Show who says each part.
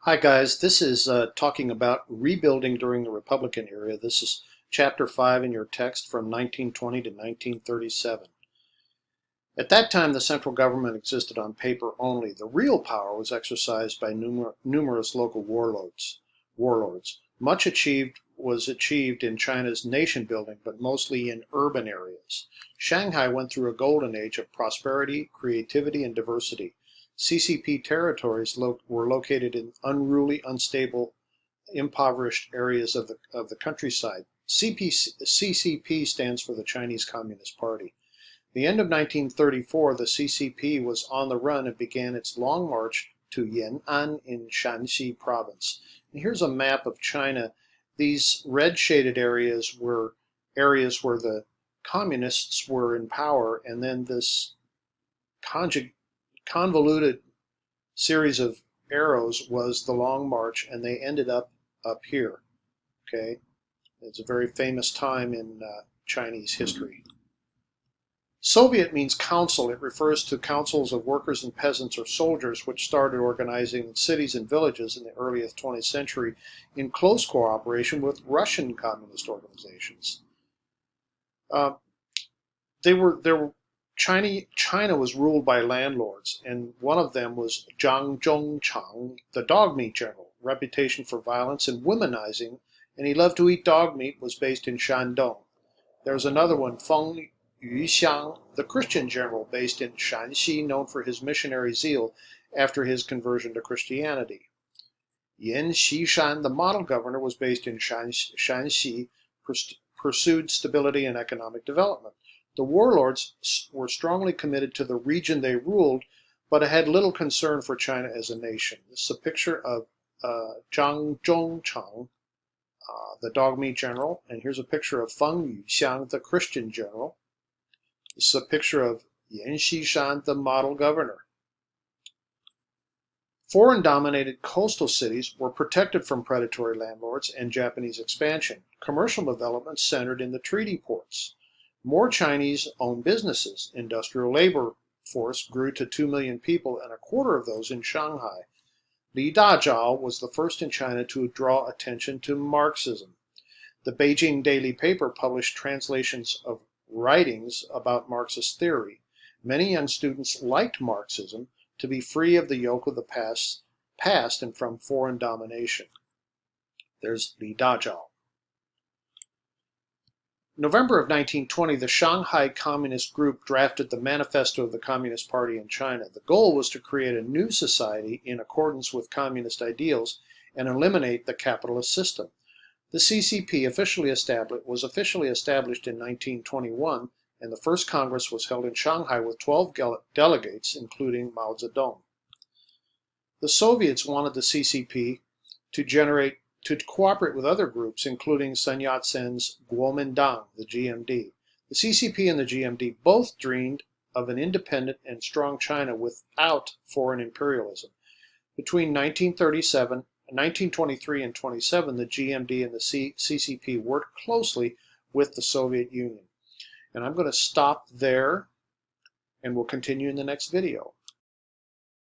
Speaker 1: Hi guys, this is talking about rebuilding during the Republican era. This is chapter 5 in your text from 1920 to 1937. At that time, the central government existed on paper only. The real power was exercised by numerous local warlords. Much was achieved in China's nation building, but mostly in urban areas. Shanghai went through a golden age of prosperity, creativity, and diversity. CCP territories were located in unruly, unstable, impoverished areas of the countryside. CCP stands for the Chinese Communist Party. The end of 1934, the CCP was on the run and began its long march to Yan'an in Shanxi province. And here's a map of China. These red shaded areas were areas where the communists were in power, and then this convoluted series of arrows was the Long March, and they ended up here. Okay, it's a very famous time in Chinese history. Soviet means council. It refers to councils of workers and peasants or soldiers which started organizing in cities and villages in the earliest 20th century in close cooperation with Russian communist organizations. China was ruled by landlords, and one of them was Zhang Zhongchang, the dog meat general. Reputation for violence and womanizing, and he loved to eat dog meat, was based in Shandong. There's another one, Feng Yuxiang, the Christian general based in Shanxi, known for his missionary zeal after his conversion to Christianity. Yan Xishan, the model governor, was based in Shanxi, pursued stability and economic development. The warlords were strongly committed to the region they ruled, but had little concern for China as a nation. This is a picture of Zhang Zhongchang, the dog meat general, and here's a picture of Feng Yuxiang, the Christian general. This is a picture of Yan Xishan, the model governor. Foreign-dominated coastal cities were protected from predatory landlords and Japanese expansion. Commercial development centered in the treaty ports. More Chinese-owned businesses. Industrial labor force grew to 2 million people, and a quarter of those in Shanghai. Li Dajiao was the first in China to draw attention to Marxism. The Beijing Daily Paper published translations of writings about Marxist theory. Many young students liked Marxism, to be free of the yoke of the past and from foreign domination. There's Li Dajiao. November of 1920, the Shanghai Communist Group drafted the Manifesto of the Communist Party in China. The goal was to create a new society in accordance with communist ideals and eliminate the capitalist system. The CCP was officially established in 1921, and the first Congress was held in Shanghai with 12 delegates, including Mao Zedong. The Soviets wanted the CCP to cooperate with other groups, including Sun Yat-sen's Kuomintang, the GMD. The CCP and the GMD both dreamed of an independent and strong China without foreign imperialism. Between 1923 and 27, the GMD and the CCP worked closely with the Soviet Union. And I'm going to stop there, and we'll continue in the next video.